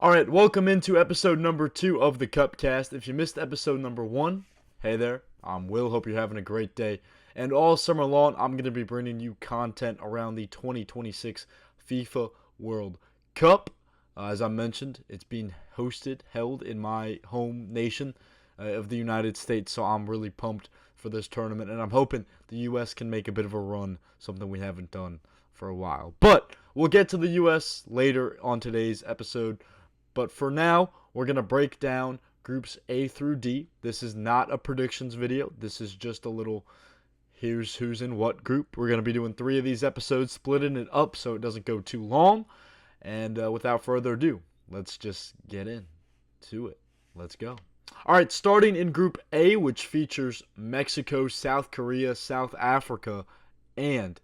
Alright, welcome into episode number 2 of the Cupcast. If you missed episode number 1, hey there, I'm Will. Hope you're having a great day. And all summer long, I'm going to be bringing you content around the 2026 FIFA World Cup. As I mentioned, it's being held in my home nation of the United States, so I'm really pumped for this tournament. And I'm hoping the U.S. can make a bit of a run, something we haven't done for a while. But we'll get to the U.S. later on today's episode. But for now, we're going to break down groups A through D. This is not a predictions video. This is just a little, here's who's in what group. We're going to be doing 3 of these episodes, splitting it up so it doesn't go too long. And without further ado, let's just get into it. Let's go. All right, starting in Group A, which features Mexico, South Korea, South Africa, and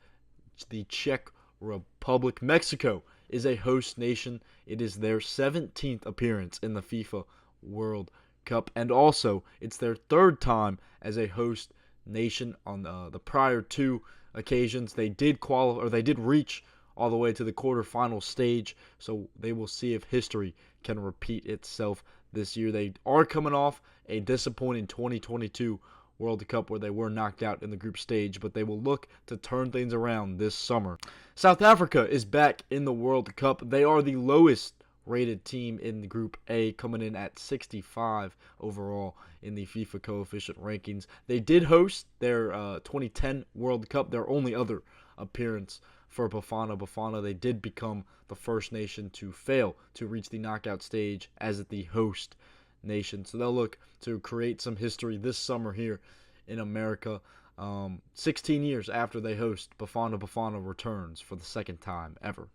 the Czech Republic. Mexico is a host nation. It is their 17th appearance in the FIFA World Cup, and also it's their 3rd time as a host nation. On the prior 2 occasions, they did qualify, or they did reach all the way to the quarterfinal stage. So they will see if history can repeat itself this year. They are coming off a disappointing 2022 World Cup where they were knocked out in the group stage, but they will look to turn things around this summer. South Africa is back in the World Cup. They are the lowest rated team in the Group A, coming in at 65 overall in the FIFA coefficient rankings. They did host their 2010 World Cup, their only other appearance for Bafana Bafana. They did become the first nation to fail to reach the knockout stage as the host nation. So they'll look to create some history this summer here in America. 16 years after they host, Bafana Bafana returns for the 2nd time ever.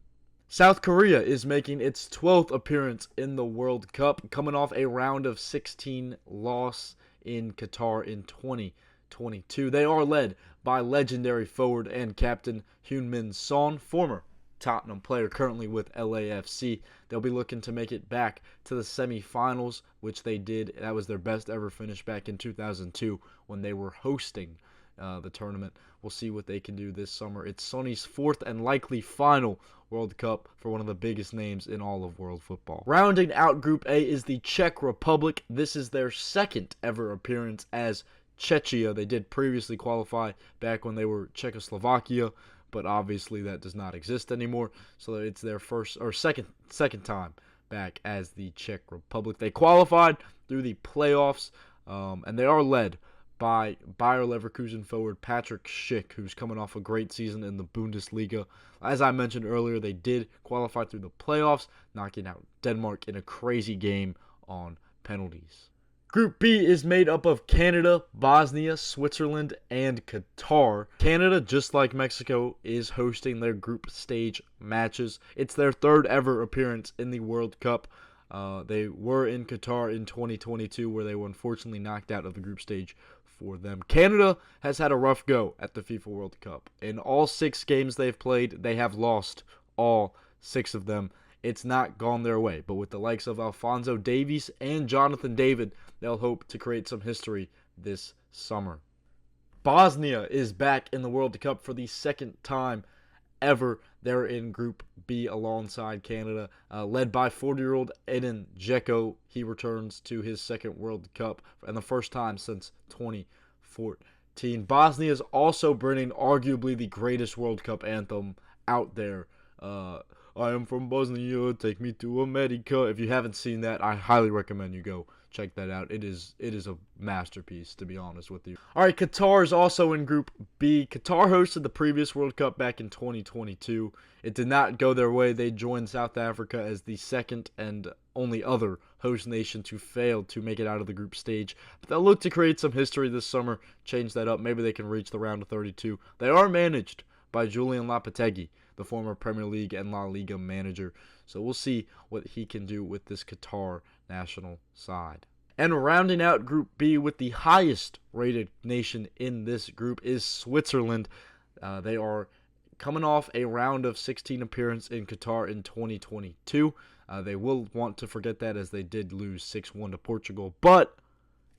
South Korea is making its 12th appearance in the World Cup, coming off a round of 16 loss in Qatar in 2022. They are led by legendary forward and captain Heung-min Son, former Tottenham player currently with LAFC. They'll be looking to make it back to the semifinals, which they did. That was their best ever finish back in 2002 when they were hosting the tournament. We'll see what they can do this summer. It's Sonny's 4th and likely final World Cup for one of the biggest names in all of world football. Rounding out Group A is the Czech Republic. This is their 2nd ever appearance as Czechia. They did previously qualify back when they were Czechoslovakia, but obviously that does not exist anymore. So it's their second time back as the Czech Republic. They qualified through the playoffs, and they are led by Bayer Leverkusen forward Patrick Schick, who's coming off a great season in the Bundesliga. As I mentioned earlier, they did qualify through the playoffs, knocking out Denmark in a crazy game on penalties. Group B is made up of Canada, Bosnia, Switzerland, and Qatar. Canada, just like Mexico, is hosting their group stage matches. It's their 3rd ever appearance in the World Cup. They were in Qatar in 2022, where they were unfortunately knocked out of the group stage for them. Canada has had a rough go at the FIFA World Cup. In all 6 games they've played, they have lost all 6 of them. It's not gone their way, but with the likes of Alphonso Davies and Jonathan David, they'll hope to create some history this summer. Bosnia is back in the World Cup for the 2nd time ever. They're in Group B alongside Canada, led by 40-year-old Edin Dzeko. He returns to his 2nd World Cup and the first time since 2014. Bosnia is also bringing arguably the greatest World Cup anthem out there. I am from Bosnia, take me to America. If you haven't seen that, I highly recommend you go check that out. It is a masterpiece, to be honest with you. All right, Qatar is also in Group B. Qatar hosted the previous World Cup back in 2022. It did not go their way. They joined South Africa as the 2nd and only other host nation to fail to make it out of the group stage. But they'll look to create some history this summer, change that up. Maybe they can reach the round of 32. They are managed by Julian Lopetegui, the former Premier League and La Liga manager. So we'll see what he can do with this Qatar national side. And rounding out Group B with the highest rated nation in this group is Switzerland. They are coming off a round of 16 appearance in Qatar in 2022. They will want to forget that as they did lose 6-1 to Portugal. But,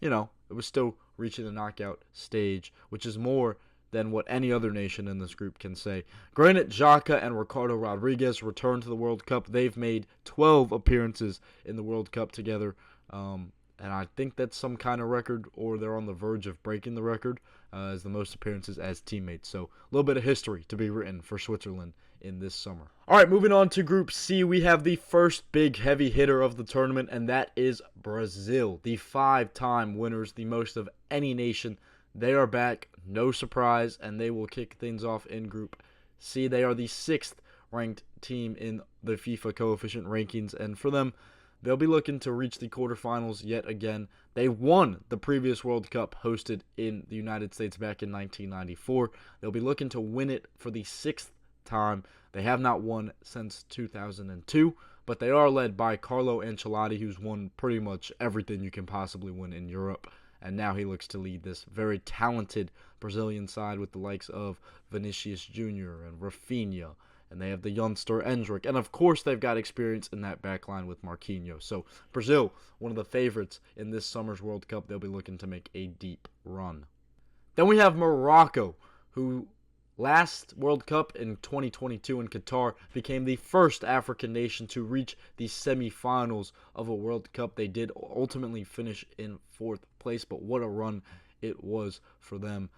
it was still reaching the knockout stage, which is more than what any other nation in this group can say. Granit Xhaka and Ricardo Rodriguez return to the World Cup. They've made 12 appearances in the World Cup together, and I think that's some kind of record, or they're on the verge of breaking the record as the most appearances as teammates. So a little bit of history to be written for Switzerland in this summer. All right, moving on to Group C, we have the first big heavy hitter of the tournament, and that is Brazil, the 5-time winners, the most of any nation. They are back, no surprise, and they will kick things off in Group C. They are the 6th ranked team in the FIFA coefficient rankings, and for them, they'll be looking to reach the quarterfinals yet again. They won the previous World Cup hosted in the United States back in 1994. They'll be looking to win it for the 6th time. They have not won since 2002, but they are led by Carlo Ancelotti, who's won pretty much everything you can possibly win in Europe. And now he looks to lead this very talented Brazilian side with the likes of Vinicius Jr. and Rafinha. And they have the youngster Endrick. And of course, they've got experience in that backline with Marquinhos. So Brazil, one of the favorites in this summer's World Cup. They'll be looking to make a deep run. Then we have Morocco, who last World Cup in 2022 in Qatar became the first African nation to reach the semifinals of a World Cup. They did ultimately finish in 4th place, but what a run it was for them.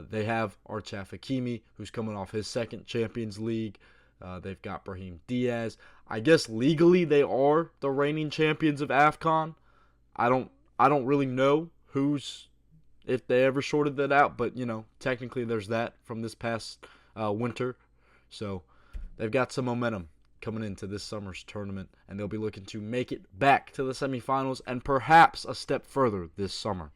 They have Achraf Hakimi, who's coming off his 2nd Champions League. They've got Brahim Diaz. I guess legally they are the reigning champions of AFCON. I don't really know if they ever sorted that out, but technically there's that from this past winter. So they've got some momentum coming into this summer's tournament, and they'll be looking to make it back to the semifinals and perhaps a step further this summer.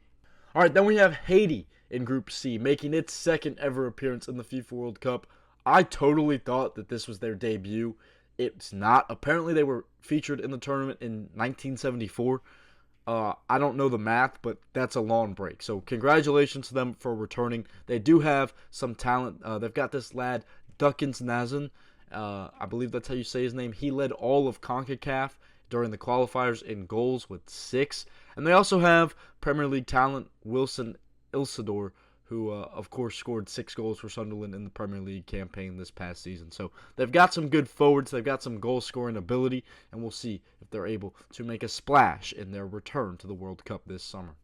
All right, then we have Haiti in Group C, making its 2nd ever appearance in the FIFA World Cup. I totally thought that this was their debut. It's not. Apparently they were featured in the tournament in 1974. I don't know the math, but that's a long break. So congratulations to them for returning. They do have some talent. They've got this lad, Dukins Nazan. I believe that's how you say his name. He led all of CONCACAF during the qualifiers in goals with 6. And they also have Premier League talent Wilson Ilsador, who, of course, scored 6 goals for Sunderland in the Premier League campaign this past season. So they've got some good forwards. They've got some goal-scoring ability, and we'll see if they're able to make a splash in their return to the World Cup this summer.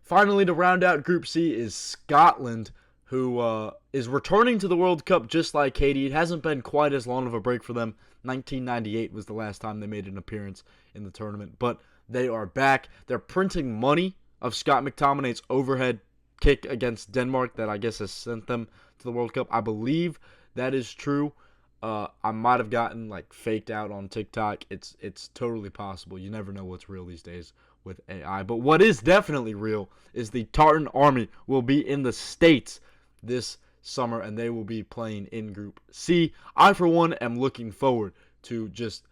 Finally, to round out Group C is Scotland, who is returning to the World Cup just like Haiti. It hasn't been quite as long of a break for them. 1998 was the last time they made an appearance in the tournament, but they are back. They're printing money of Scott McTominay's overhead kick against Denmark that I guess has sent them to the World Cup. I believe that is true. I might have gotten faked out on TikTok. It's totally possible. You never know what's real these days with AI. But what is definitely real is the Tartan Army will be in the States this summer, and they will be playing in Group C. I, for one, am looking forward to just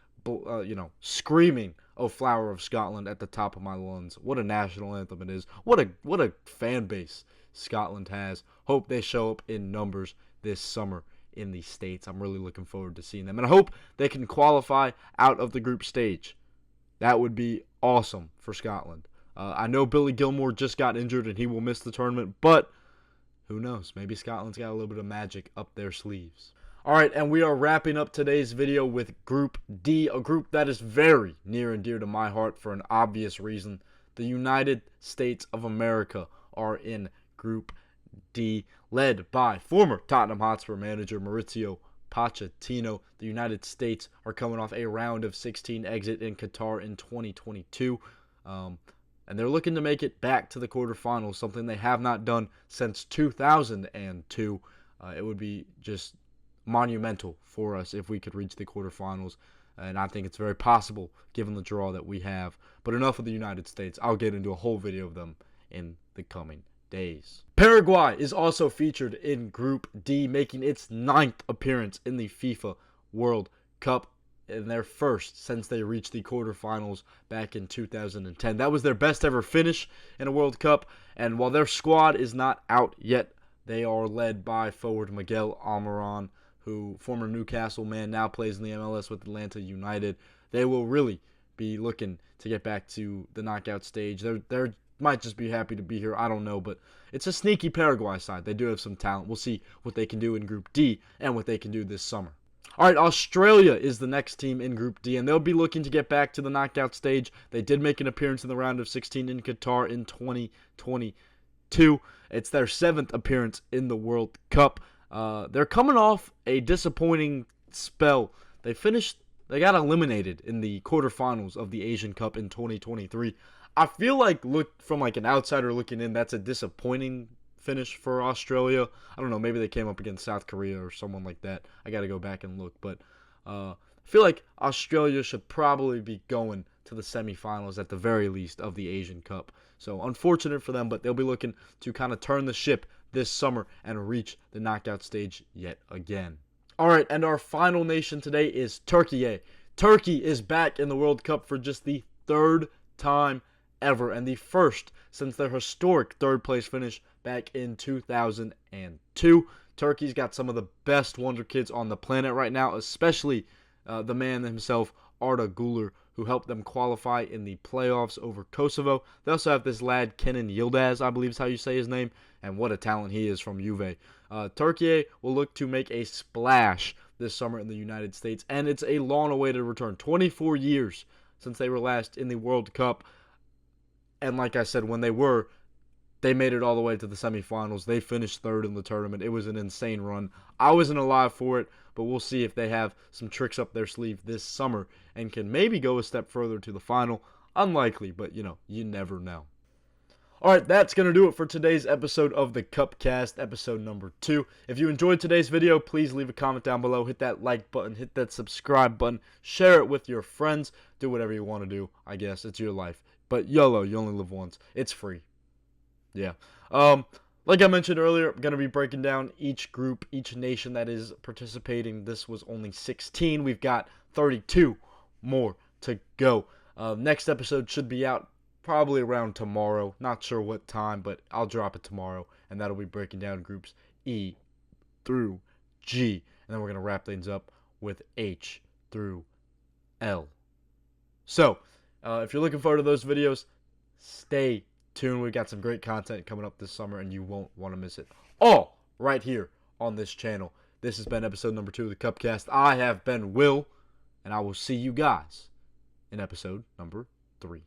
screaming "O Flower of Scotland" at the top of my lungs. What a national anthem it is. What a fan base Scotland has. Hope they show up in numbers this summer in the States. I'm really looking forward to seeing them. And I hope they can qualify out of the group stage. That would be awesome for Scotland. I know Billy Gilmore just got injured and he will miss the tournament, but who knows? Maybe Scotland's got a little bit of magic up their sleeves. All right, and we are wrapping up today's video with Group D, a group that is very near and dear to my heart for an obvious reason. The United States of America are in Group D, led by former Tottenham Hotspur manager Maurizio Pochettino. The United States are coming off a round of 16 exit in Qatar in 2022. And they're looking to make it back to the quarterfinals, something they have not done since 2002. It would be just monumental for us if we could reach the quarterfinals, and I think it's very possible given the draw that we have. But enough of the United States. I'll get into a whole video of them in the coming days. Paraguay is also featured in Group D, making its 9th appearance in the FIFA World Cup, in their first since they reached the quarterfinals back in 2010. That was their best ever finish in a World Cup, and while their squad is not out yet, they are led by forward Miguel Almiron, who, former Newcastle man, now plays in the MLS with Atlanta United. They will really be looking to get back to the knockout stage. They're might just be happy to be here. I don't know, but it's a sneaky Paraguay side. They do have some talent. We'll see what they can do in Group D and what they can do this summer. All right, Australia is the next team in Group D, and they'll be looking to get back to the knockout stage. They did make an appearance in the round of 16 in Qatar in 2022. It's their 7th appearance in the World Cup. They're coming off a disappointing spell. They got eliminated in the quarterfinals of the Asian Cup in 2023. I feel like, from like an outsider looking in, that's a disappointing finish for Australia. I don't know, maybe they came up against South Korea or someone like that. I got to go back and look, but I feel like Australia should probably be going to the semifinals at the very least of the Asian Cup. So unfortunate for them, but they'll be looking to kind of turn the ship this summer and reach the knockout stage yet again. All right, and our final nation today is Turkey. Turkey is back in the World Cup for just the 3rd time ever, and the first since their historic 3rd place finish back in 2002. Turkey's got some of the best wonder kids on the planet right now, especially the man himself, Arda Güler, who helped them qualify in the playoffs over Kosovo. They also have this lad, Kenan Yildiz, I believe is how you say his name, and what a talent he is from Juve. Turkey will look to make a splash this summer in the United States, and it's a long-awaited return. 24 years since they were last in the World Cup, and like I said, when they made it all the way to the semifinals. They finished 3rd in the tournament. It was an insane run. I wasn't alive for it, but we'll see if they have some tricks up their sleeve this summer and can maybe go a step further to the final. Unlikely, but you never know. All right, that's going to do it for today's episode of the Cupcast, episode number 2. If you enjoyed today's video, please leave a comment down below. Hit that like button, hit that subscribe button, share it with your friends. Do whatever you want to do, I guess. It's your life. But YOLO, you only live once. It's free. Yeah. Like I mentioned earlier, I'm going to be breaking down each group, each nation that is participating. This was only 16. We've got 32 more to go. Next episode should be out probably around tomorrow. Not sure what time, but I'll drop it tomorrow. And that'll be breaking down groups E through G. And then we're going to wrap things up with H through L. So, if you're looking forward to those videos, stay tuned. We've got some great content coming up this summer, and you won't want to miss it. All right here on this channel. This has been episode number 2 of the Cupcast. I have been Will, and I will see you guys in episode number 3.